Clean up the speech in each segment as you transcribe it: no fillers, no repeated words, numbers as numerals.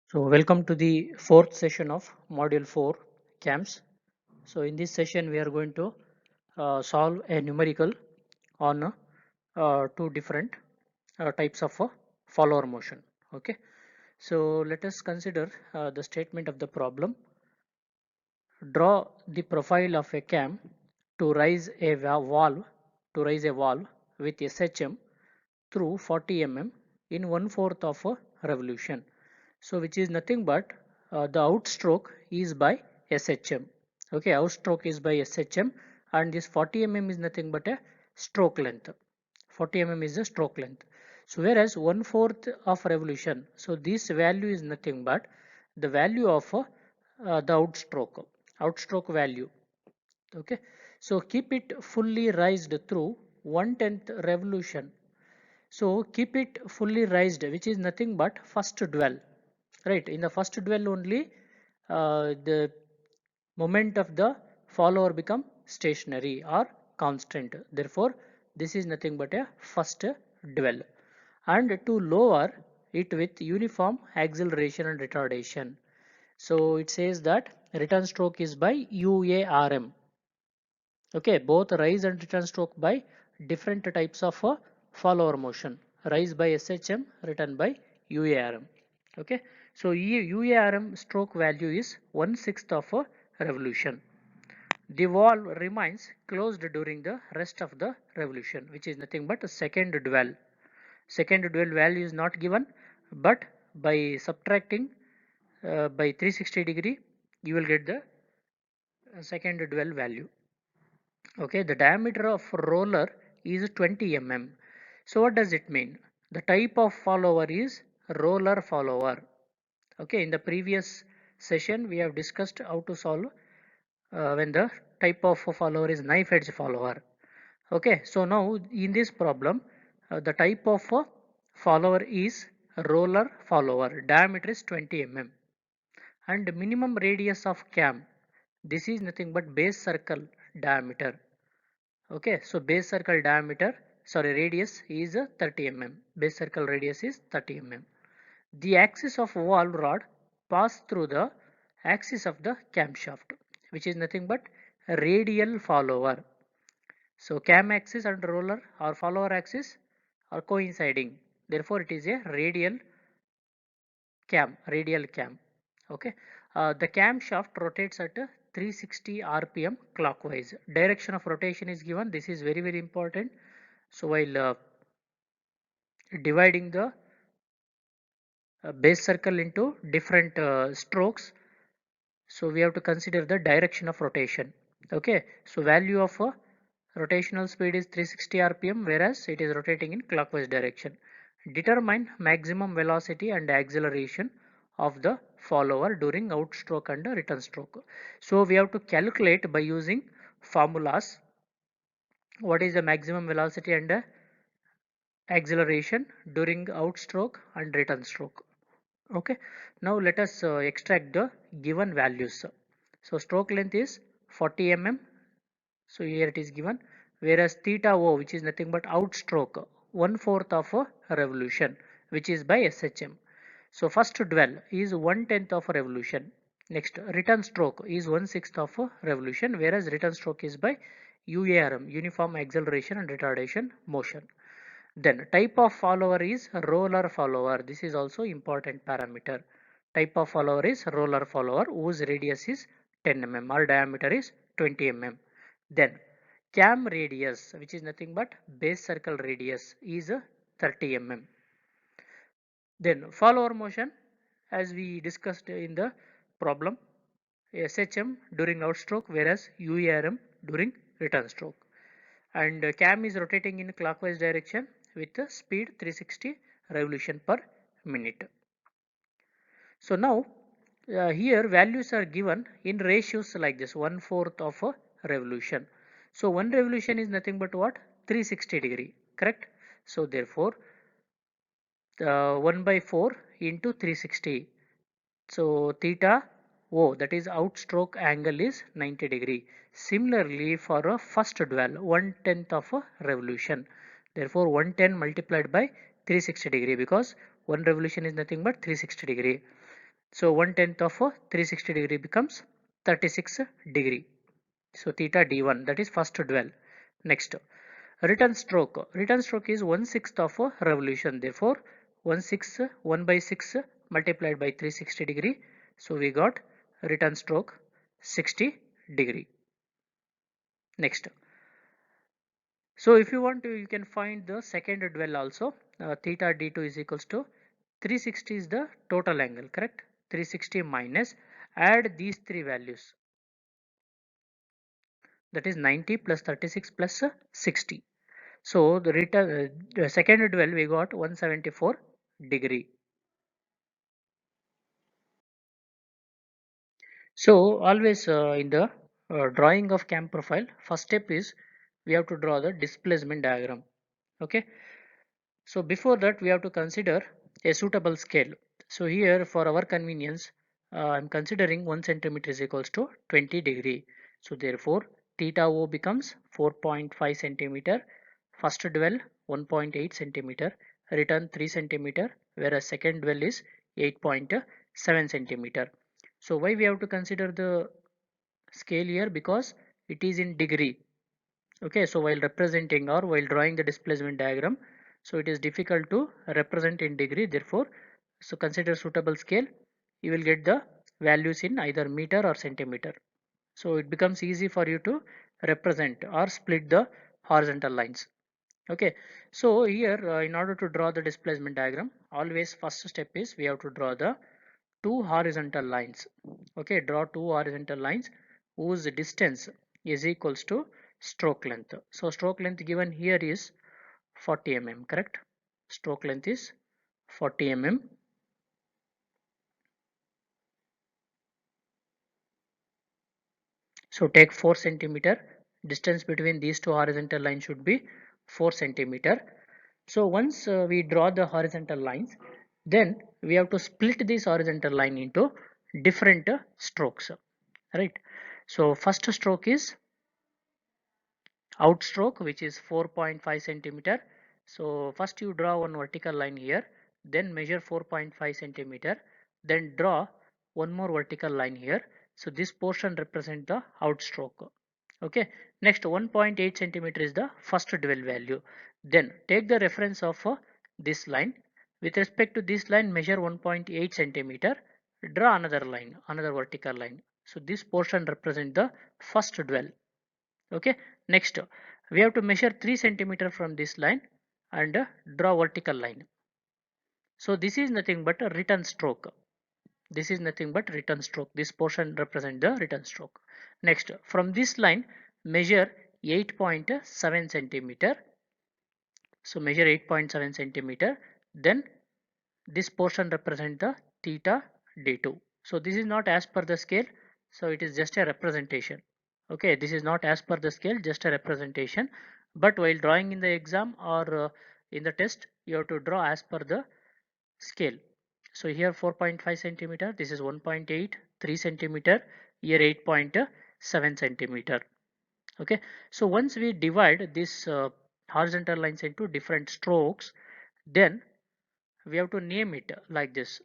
So welcome to the fourth session of module 4 CAMS. So in this session we are going to solve a numerical on two different types of follower motion. Okay, so let us consider the statement of the problem. Draw the profile of a cam to raise a valve with SHM through 40 mm in 1/4 of a revolution. So which is nothing but the outstroke is by SHM. Okay, outstroke is by SHM, and this 40 mm is nothing but a stroke length. 40 mm is the stroke length. So whereas 1/4 of revolution, so this value is nothing but the value of the outstroke value. Okay, so keep it fully raised through 1/10 revolution. So keep it fully raised, which is nothing but first dwell, right? In the first dwell only the moment of the follower become stationary or constant. Therefore this is nothing but a first dwell. And to lower it with uniform acceleration and retardation, so it says that return stroke is by UARM. Okay, both rise and return stroke by different types of follower motion. Rise by SHM, return by UARM. Okay, so UARM stroke value is 1/6 of a revolution. The valve remains closed during the rest of the revolution, which is nothing but a second dwell. Second dwell value is not given, but by subtracting by 360 degree, you will get the second dwell value. Okay, the diameter of roller is 20 mm. So what does it mean? The type of follower is roller follower. Okay, in the previous session we have discussed how to solve when the type of follower is knife edge follower. Okay, so now in this problem the type of follower is roller follower. Diameter is 20 mm and minimum radius of cam, this is nothing but base circle diameter. Okay, so base circle diameter, sorry, radius is 30 mm. Base circle radius is 30 mm. The axis of valve rod pass through the axis of the camshaft, which is nothing but radial follower. So cam axis and roller or follower axis are coinciding. Therefore, it is a radial cam. Okay, the camshaft rotates at 360 rpm clockwise. Direction of rotation is given. This is very important. So while dividing the base circle into different strokes, so we have to consider the direction of rotation. Okay, so value of rotational speed is 360 rpm, whereas it is rotating in clockwise direction. Determine maximum velocity and acceleration of the follower during outstroke and return stroke. So we have to calculate by using formulas what is the maximum velocity and acceleration during outstroke and return stroke. Okay, now let us extract the given values. So stroke length is 40 mm, so here it is given, whereas theta O, which is nothing but outstroke, 1/4 of a revolution, which is by SHM. So first dwell is 1/10 of a revolution. Next return stroke is 1/6 of a revolution, whereas return stroke is by UARM, uniform acceleration and retardation motion. Then type of follower is roller follower. This is also important parameter. Type of follower is roller follower whose radius is 10 mm or diameter is 20 mm. Then cam radius, which is nothing but base circle radius, is 30 mm. Then follower motion, as we discussed in the problem, SHM during outstroke, whereas UARM during return stroke. And cam is rotating in clockwise direction with the speed 360 revolution per minute. So now here values are given in ratios like this, 1/4 of a revolution. So one revolution is nothing but what? 360 degree, correct? So therefore 1 by 4 into 360. So theta O, that is outstroke angle, is 90 degree. Similarly, for a first dwell, 1/10 of a revolution. Therefore 110 multiplied by 360 degree, because one revolution is nothing but 360 degree. So 1/10 of a 360 degree becomes 36 degree. So theta d1, that is first dwell. Next, return stroke. Return stroke is 1/6 of a revolution. Therefore 1 by 6 multiplied by 360 degree. So we got return stroke 60 degree. Next, so if you want to, you can find the second dwell also. Theta d2 is equals to 360 is the total angle, correct? 360 minus, add these three values, that is 90 plus 36 plus 60. So the return second dwell we got 174 degree. So always in the drawing of cam profile, first step is we have to draw the displacement diagram. Okay. So before that we have to consider a suitable scale. So here for our convenience, I'm considering 1 centimeter is equals to 20 degree. So therefore theta O becomes 4.5 centimeter, first dwell 1.8 centimeter, return 3 centimeter, whereas second dwell is 8.7 centimeter. So why we have to consider the scale here? Because it is in degree. Okay, so while representing or while drawing the displacement diagram, so it is difficult to represent in degree. Therefore, so consider suitable scale. You will get the values in either meter or centimeter. So it becomes easy for you to represent or split the horizontal lines. Okay, so here in order to draw the displacement diagram, always first step is we have to draw the two horizontal lines. Okay, draw two horizontal lines whose distance is equals to stroke length. So stroke length given here is 40 mm, correct? Stroke length is 40 mm. So take 4 centimeter. Distance between these two horizontal lines should be 4 centimeter. So once we draw the horizontal lines, then we have to split this horizontal line into different strokes, right? So first stroke is outstroke, which is 4.5 centimeter. So first you draw one vertical line here, then measure 4.5 centimeter, then draw one more vertical line here. So this portion represent the outstroke. Okay, next 1.8 centimeter is the first dwell value. Then take the reference of this line. With respect to this line, measure 1.8 centimeter, draw another line, another vertical line. So this portion represent the first dwell. Okay, next we have to measure 3 centimeter from this line and draw vertical line. So this is nothing but a return stroke. This is nothing but return stroke. This portion represent the return stroke. Next, from this line measure 8.7 centimeter. So measure 8.7 centimeter, then this portion represent the theta d2. So this is not as per the scale, so it is just a representation. Okay, this is not as per the scale, just a representation. But while drawing in the exam or in the test, you have to draw as per the scale. So here 4.5 centimeter, this is 1.8, 3 centimeter, here 8.7 centimeter. Okay, so once we divide this horizontal lines into different strokes, then we have to name it like this.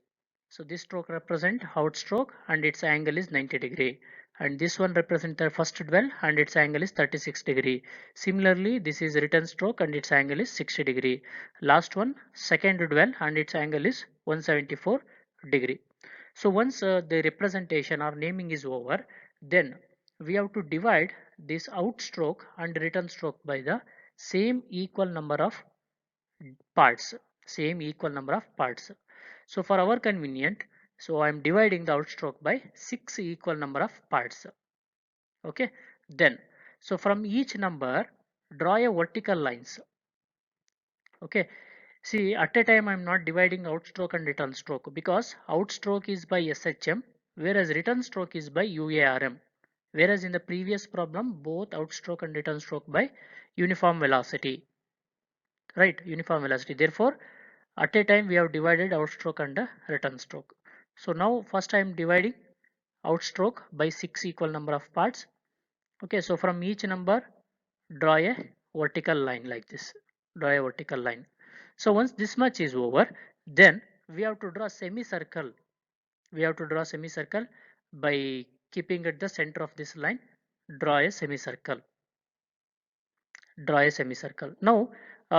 So this stroke represent outstroke and its angle is 90 degree, and this one represent the first dwell and its angle is 36 degree. Similarly, this is return stroke and its angle is 60 degree. Last one second dwell and its angle is 174 degree. So once the representation or naming is over, then we have to divide this outstroke and return stroke by the same equal number of parts, same equal number of parts. So for our convenient, so I am dividing the outstroke by 6 equal number of parts. Okay, then so from each number draw a vertical lines. Okay, see at a time I am not dividing outstroke and return stroke, because outstroke is by SHM whereas return stroke is by UARM, whereas in the previous problem both outstroke and return stroke by uniform velocity, right? Uniform velocity. Therefore At a time we have divided outstroke and return stroke. So now first I am dividing outstroke by 6 equal number of parts. Okay, so from each number draw a vertical line like this. Draw a vertical line. So once this much is over, then we have to draw semicircle. We have to draw semicircle by keeping at the center of this line. Draw a semicircle. Draw a semicircle. Now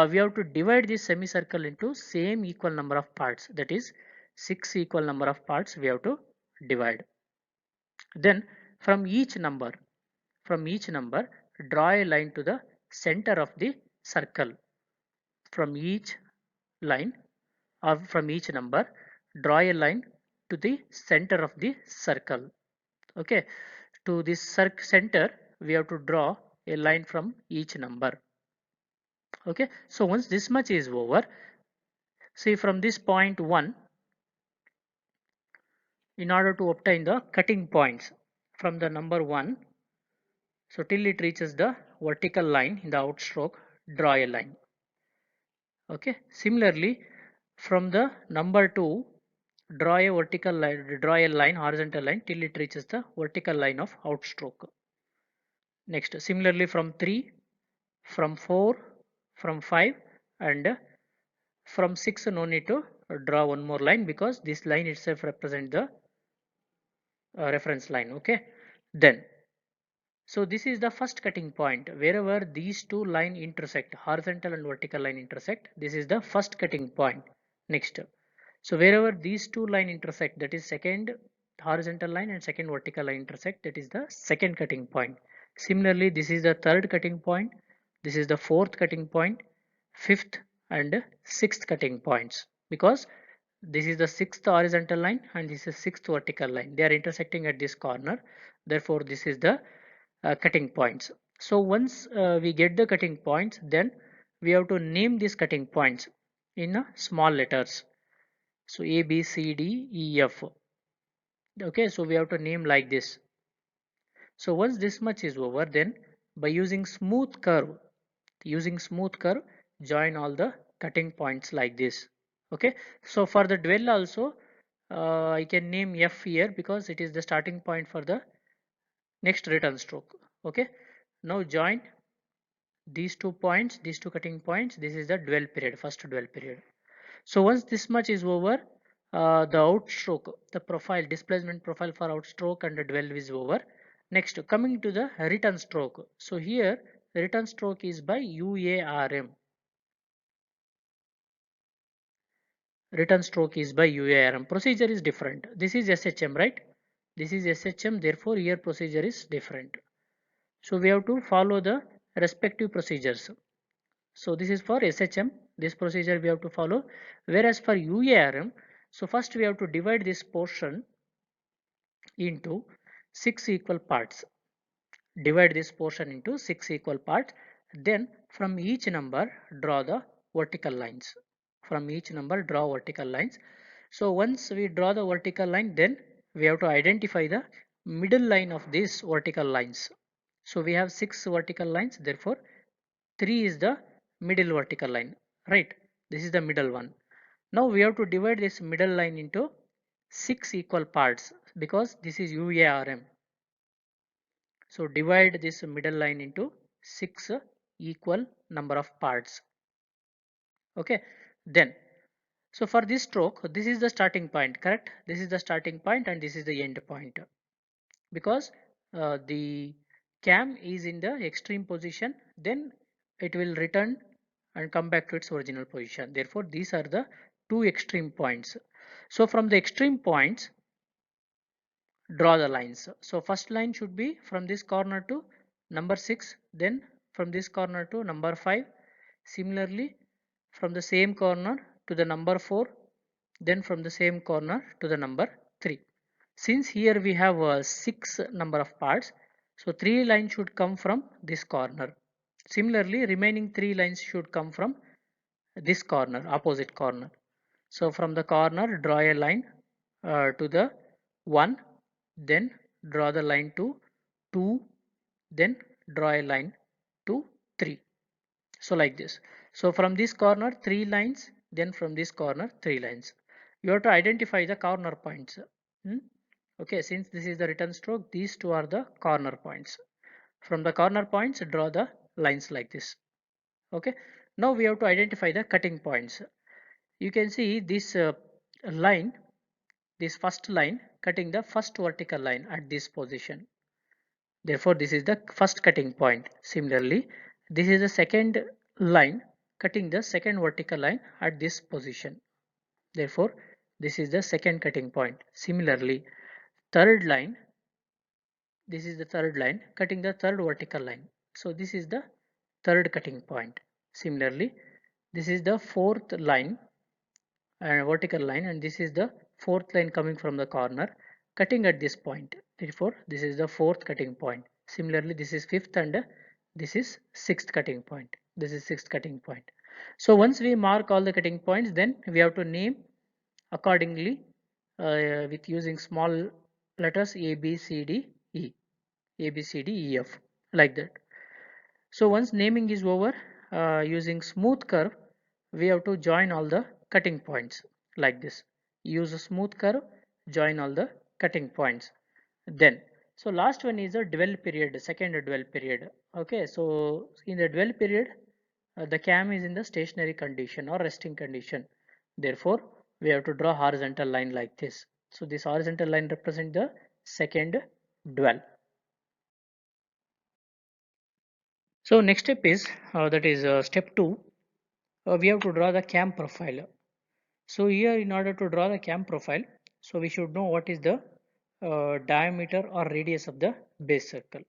we have to divide this semicircle into same equal number of parts, that is 6 equal number of parts we have to divide. Then from each number draw a line to the center of the circle. From each line or from each number draw a line to the center of the circle. Okay, to this center we have to draw a line from each number. Okay, so once this much is over, see from this point 1, in order to obtain the cutting points from the number 1, so till it reaches the vertical line in the outstroke, draw a line. Okay, similarly from the number 2, draw a vertical line, draw a line, horizontal line till it reaches the vertical line of outstroke. Next, similarly from 3, from 4, from 5, and from 6 no need to draw one more line because this line itself represents the reference line. Okay, then so this is the first cutting point. Wherever these two line intersect, horizontal and vertical line intersect, this is the first cutting point. Next, so wherever these two line intersect, that is second horizontal line and second vertical line intersect, that is the second cutting point. Similarly, this is the third cutting point, this is the fourth cutting point, fifth and sixth cutting points, because this is the sixth horizontal line and this is sixth vertical line. They are intersecting at this corner. Therefore, this is the cutting points. So once we get the cutting points, then we have to name these cutting points in small letters. So A, B, C, D, E, F. Okay, so we have to name like this. So once this much is over, then by using smooth curve, join all the cutting points like this. Okay, so for the dwell also, I can name F here because it is the starting point for the next return stroke. Okay, now join these 2 points, these two cutting points. This is the dwell period, first dwell period. So once this much is over, the outstroke, the profile, displacement profile for outstroke and the dwell is over. Next, coming to the return stroke. So here the return stroke is by UARM. Return stroke is by UARM. Procedure is different. This is SHM, right? This is SHM, therefore here procedure is different. So we have to follow the respective procedures. So this is for SHM, this procedure we have to follow. Whereas for UARM, so first we have to divide this portion into 6 equal parts. Divide this portion into 6 equal parts. Then from each number draw the vertical lines. From each number draw vertical lines. So once we draw the vertical line, then we have to identify the middle line of these vertical lines. So we have 6 vertical lines, therefore 3 is the middle vertical line, right? This is the middle one. Now we have to divide this middle line into 6 equal parts because this is UARM. So divide this middle line into 6 equal number of parts. Okay, then so for this stroke, this is the starting point, correct? This is the starting point and this is the end point, because the cam is in the extreme position, then it will return and come back to its original position. Therefore these are the two extreme points. So from the extreme points draw the lines. So first line should be from this corner to number 6, then from this corner to number 5, similarly from the same corner to the number 4, then from the same corner to the number 3. Since here we have 6 number of parts, so 3 lines should come from this corner. Similarly, remaining 3 lines should come from this corner, opposite corner. So from the corner draw a line to the 1, then draw the line to 2, then draw a line to 3. So like this. So from this corner 3 lines then from this corner 3 lines. You have to identify the corner points. Hmm? Okay, since this is the return stroke, these two are the corner points. From the corner points, draw the lines like this. Okay, now we have to identify the cutting points. You can see this line, this first line cutting the first vertical line at this position. Therefore, this is the first cutting point. Similarly, this is the second line cutting the second vertical line at this position. Therefore, this is the second cutting point. Similarly, third line, this is the third line cutting the third vertical line. So this is the third cutting point. Similarly, this is the fourth line and vertical line, and this is the fourth line coming from the corner cutting at this point. Therefore, this is the fourth cutting point. Similarly, this is fifth and this is sixth cutting point. This is sixth cutting point. So once we mark all the cutting points, then we have to name accordingly with using small letters A, B, C, D, E. A, B, C, D, E, F, like that. So once naming is over, using smooth curve, we have to join all the cutting points like this. Use a smooth curve, join all the cutting points. Then, so last one is a dwell period, second dwell period. Okay, so in the dwell period, the cam is in the stationary condition or resting condition. Therefore, we have to draw horizontal line like this. So this horizontal line represents the second dwell. So next step is that is step 2. We have to draw the cam profile. So here in order to draw the cam profile, so we should know what is the diameter or radius of the base circle.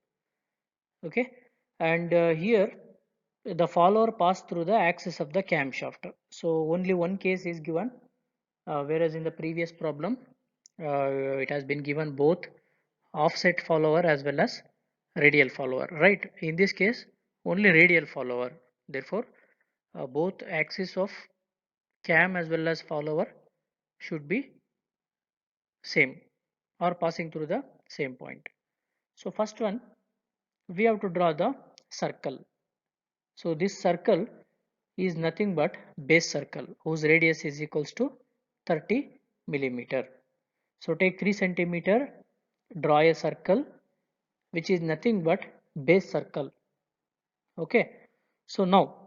Okay, and here the follower pass through the axis of the camshaft. So only one case is given, whereas in the previous problem it has been given both offset follower as well as radial follower, right? In this case only radial follower. Therefore both axis of cam as well as follower should be same or passing through the same point. So first one, we have to draw the circle. So this circle is nothing but base circle whose radius is equals to 30 millimeter. So take 3 centimeter, draw a circle which is nothing but base circle. Okay, so now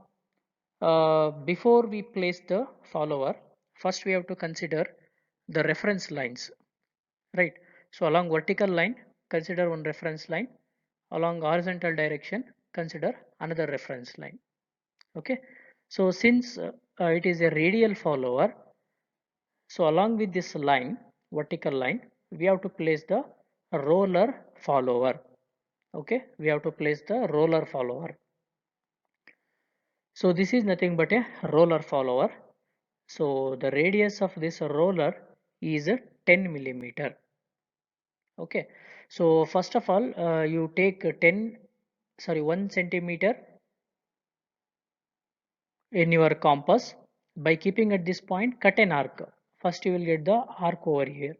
before we place the follower, first we have to consider the reference lines, right? So along vertical line, consider one reference line. Along horizontal direction, consider another reference line. Okay, so since it is a radial follower, so along with this line, vertical line, we have to place the roller follower. Okay, we have to place the roller follower. So this is nothing but a roller follower. So the radius of this roller is 10 millimeter. Okay, so first of all, you take 1 centimeter in your compass. By keeping at this point, cut an arc. First you will get the arc over here.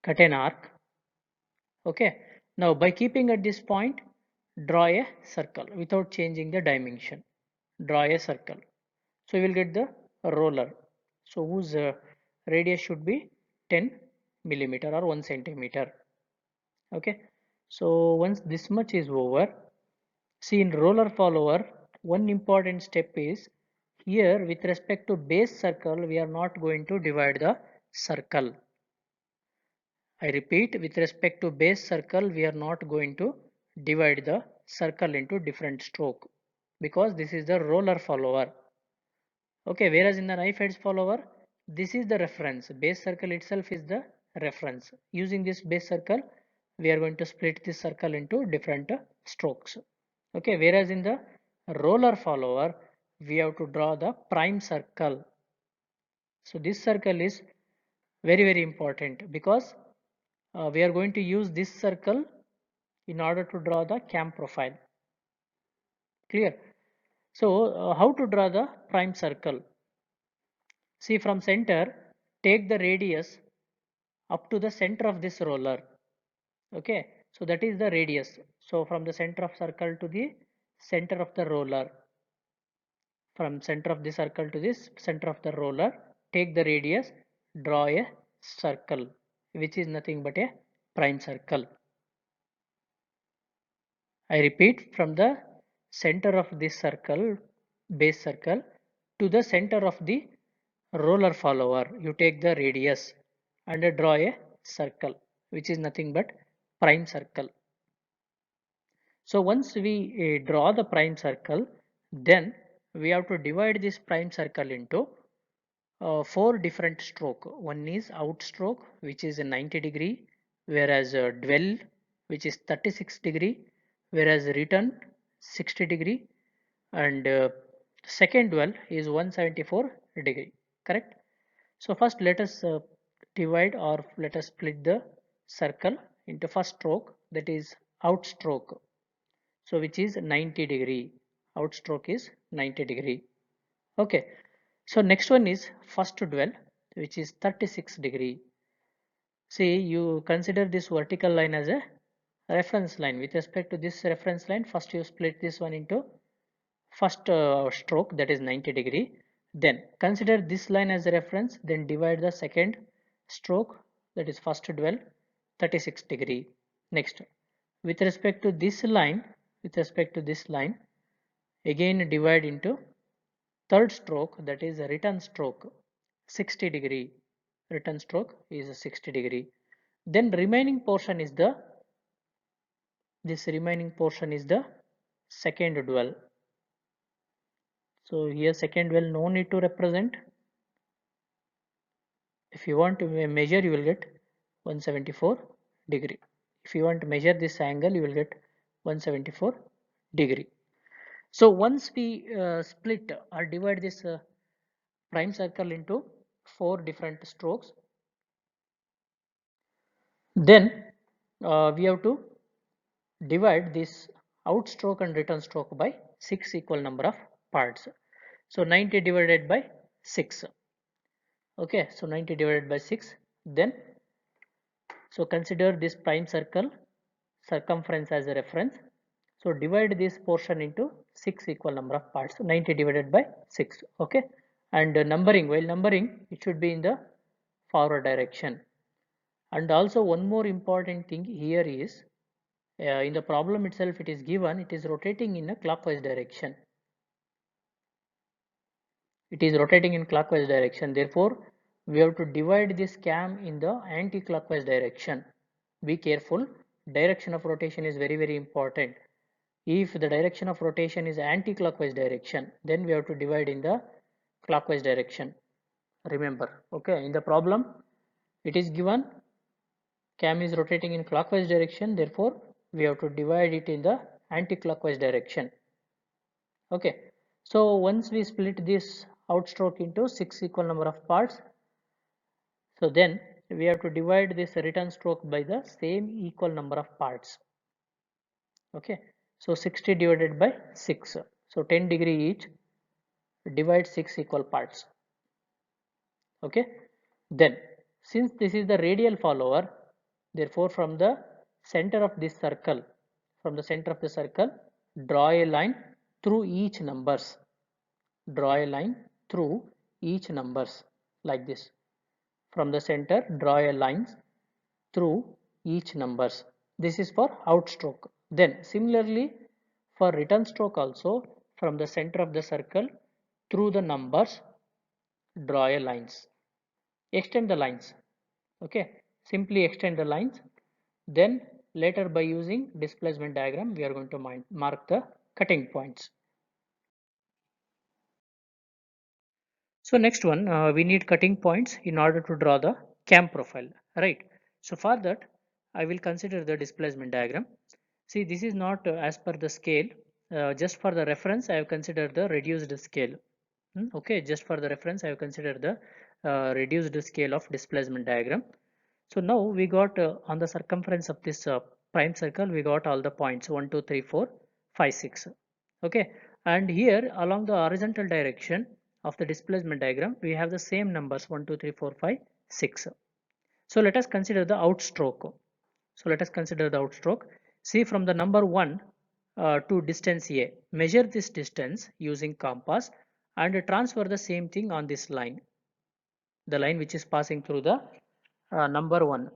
Cut an arc. Okay, now by keeping at this point, draw a circle without changing the dimension. Draw a circle. So you will get the roller. So whose radius should be 10 millimeter or 1 centimeter. Okay, so once this much is over, see in roller follower, one important step is here with respect to base circle, we are not going to divide the circle. I repeat, with respect to base circle, we are not going to divide the circle into different stroke because this is the roller follower. Okay, whereas in the knife edge follower, this is the reference. Base circle itself is the reference. Using this base circle, we are going to split this circle into different strokes. Okay, whereas in the roller follower, we have to draw the prime circle. So this circle is very important because we are going to use this circle in order to draw the cam profile. Clear? So how to draw the prime circle? See from center, take the radius up to the center of this roller. Okay, so that is the radius. So from the center of circle to the center of the roller. from center of the circle to this center of the roller, take the radius, draw a circle which is nothing but a prime circle. I repeat, from the center of this circle, base circle, to the center of the roller follower, you take the radius and draw a circle which is nothing but prime circle. So once we draw the prime circle, then we have to divide this prime circle into four different stroke. One is out stroke, which is a 90°, whereas dwell, which is 36°, whereas return 60°, and second dwell is 174°. Correct? So first let us divide, or let us split the circle into first stroke, that is out stroke. So which is 90°. Out stroke is 90°. Okay. So next one is first dwell, which is 36°. See, you consider this vertical line as a reference line. With respect to this reference line, first you split this one into first stroke, that is 90°. Then consider this line as a reference, then divide the second stroke, that is first dwell, 36°. Next, with respect to this line, again divide into third stroke, that is a return stroke, 60°. Return stroke is 60°. Then remaining portion is the second dwell. So here second dwell no need to represent. If you want to measure, you will get 174°. If you want to measure this angle, you will get 174°. So once we split or divide this prime circle into four different strokes, then we have to divide this out stroke and return stroke by 6 equal number of parts. So 90 divided by 6. Okay, so 90 divided by 6. Then, so consider this prime circle circumference as a reference. So divide this portion into 6 equal number of parts. So 90 divided by 6. Okay, and numbering, while numbering, it should be in the forward direction. And also one more important thing here is, in the problem itself it is given, it is rotating in a clockwise direction. It is rotating in clockwise direction. Therefore, we have to divide this cam in the anti-clockwise direction. Be careful. Direction of rotation is very, very important. If the direction of rotation is anti-clockwise direction, then we have to divide in the clockwise direction. Remember, okay, in the problem, it is given cam is rotating in clockwise direction, therefore we have to divide it in the anti-clockwise direction. Okay, so once we split this outstroke into 6 equal number of parts, so then we have to divide this return stroke by the same equal number of parts. Okay, so 60 divided by 6, so 10° each, divide 6 equal parts. Okay, then since this is the radial follower, therefore from the center of this circle, draw a line through each numbers. Draw a line through each numbers like this. From the center, draw a line through each numbers. This is for outstroke. Then similarly for return stroke also, from the center of the circle through the numbers, draw a lines. Extend the lines. Okay, simply extend the lines. Then later by using displacement diagram, we are going to mark the cutting points. So next one, we need cutting points in order to draw the cam profile, right? So for that, I will consider the displacement diagram. See, this is not as per the scale. Just for the reference, I have considered the reduced scale. Okay, just for the reference, I have considered the reduced scale of displacement diagram. So now we got on the circumference of this prime circle, we got all the points 1, 2, 3, 4, 5, 6. Okay, and here along the horizontal direction of the displacement diagram, we have the same numbers 1, 2, 3, 4, 5, 6. So let us consider the outstroke. See, from the number 1 to distance A, measure this distance using compass and transfer the same thing on this line, the line which is passing through the number 1.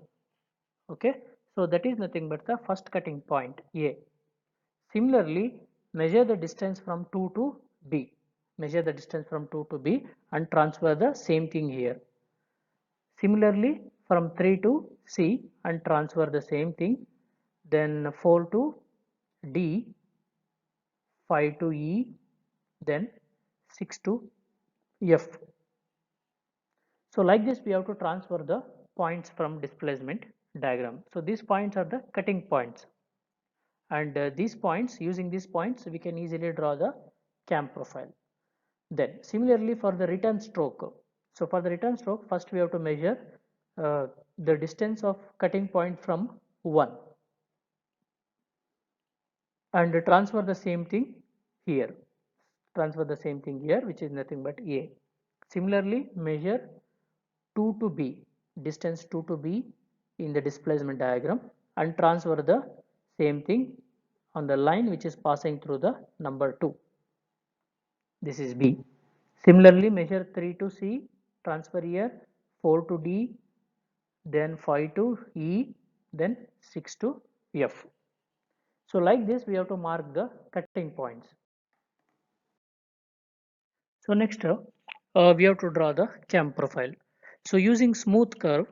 Okay, so that is nothing but the first cutting point A. Similarly, measure the distance from 2 to B. Measure the distance from 2 to B and transfer the same thing here. Similarly, from 3 to C and transfer the same thing. Then 4 to D, 5 to E, then 6 to F. So like this we have to transfer the points from displacement diagram. So these points are the cutting points, and using these points we can easily draw the cam profile. Then similarly for the return stroke, so for the return stroke first we have to measure the distance of cutting point from 1 and transfer the same thing here. Transfer the same thing here, which is nothing but A. Similarly measure 2 to B, distance 2 to B in the displacement diagram, and transfer the same thing on the line which is passing through the number 2. This is B. Similarly measure 3 to C, transfer here, 4 to D, then 5 to E, then 6 to F. So like this we have to mark the cutting points. So next we have to draw the cam profile. So using smooth curve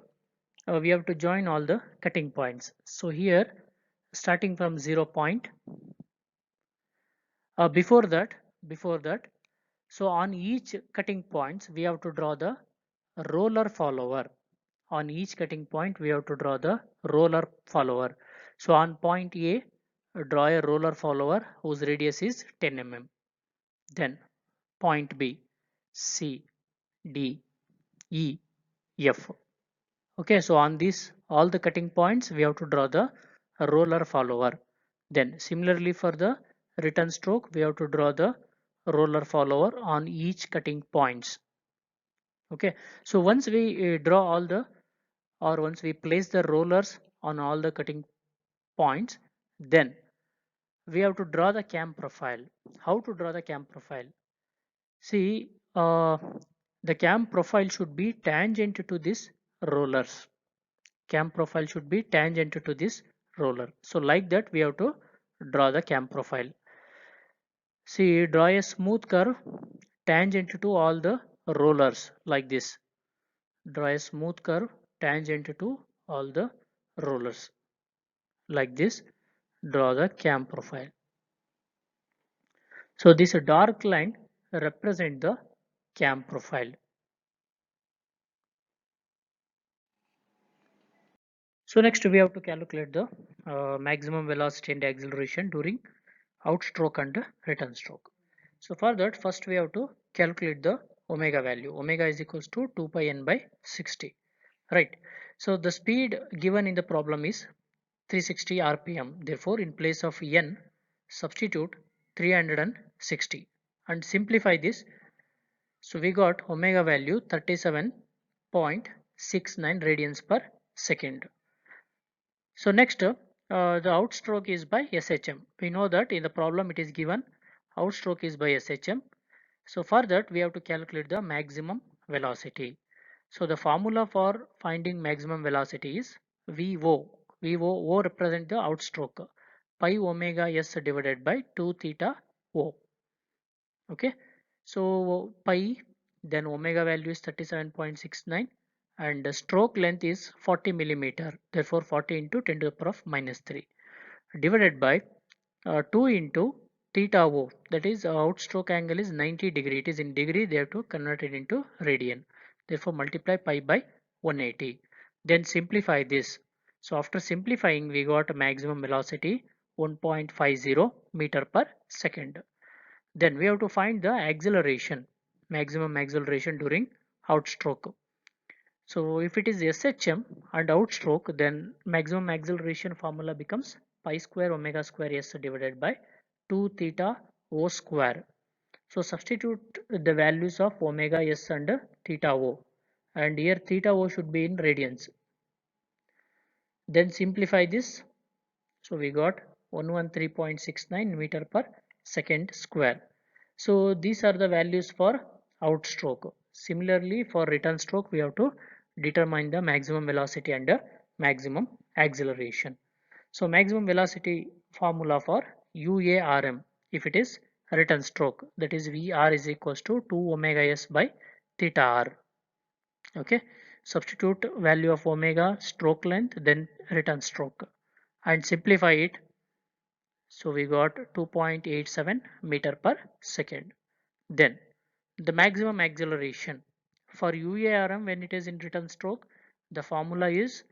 we have to join all the cutting points. So here starting from 0 point, before that, so on each cutting points we have to draw the roller follower. On each cutting point we have to draw the roller follower. So on point A, draw a roller follower whose radius is 10 mm. Then point B, C, D, E, F. Okay, so on these all the cutting points we have to draw the roller follower. Then similarly for the return stroke we have to draw the roller follower on each cutting points. Okay, so once we draw all the, or once we place the rollers on all the cutting points, then we have to draw the cam profile. How to draw the cam profile? See, the cam profile should be tangent to this rollers. Cam profile should be tangent to this roller. So like that we have to draw the cam profile. See, draw a smooth curve tangent to all the rollers like this. Draw a smooth curve tangent to all the rollers like this. Draw the cam profile. So this dark line represent the cam profile. So next we have to calculate the maximum velocity and acceleration during outstroke and return stroke. So for that first we have to calculate the omega value. Omega is equals to 2 pi n by 60, right? So the speed given in the problem is 360 rpm. Therefore in place of n substitute 360 and simplify this. So we got omega value 37.69 radians per second. So next, the outstroke is by SHM. We know that in the problem it is given outstroke is by SHM. So for that we have to calculate the maximum velocity. So the formula for finding maximum velocity is VO. VO represent the outstroke. Pi omega S divided by 2 theta O. Okay. So pi, then omega value is 37.69 and the stroke length is 40 millimeter, therefore 40 into 10 to the power of minus 3 divided by 2 into theta O, that is outstroke angle is 90 degree. It is in degree, they have to convert it into radian, therefore multiply pi by 180. Then simplify this. So after simplifying we got a maximum velocity 1.50 meter per second. Then we have to find the acceleration, maximum acceleration during outstroke. So if it is SHM and outstroke, then maximum acceleration formula becomes pi square omega square S divided by 2 theta O square. So substitute the values of omega S and theta O, and here theta O should be in radians. Then simplify this. So we got 113.69 meter per second square. So these are the values for outstroke. Similarly, for return stroke we have to determine the maximum velocity and the maximum acceleration. So maximum velocity formula for UARM, if it is return stroke, that is VR is equals to 2 omega s by theta r. Okay, substitute value of omega, stroke length, then return stroke, and simplify it. So we got 2.87 meter per second. Then the maximum acceleration for UARM when it is in return stroke, the formula is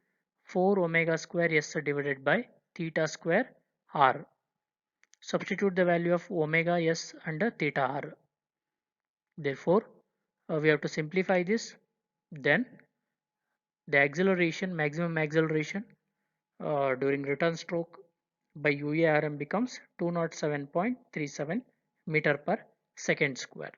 4 omega square s divided by theta square r. Substitute the value of omega s under theta r. Therefore, we have to simplify this. Then the acceleration, maximum acceleration during return stroke by UARM becomes 207.37 meter per second square.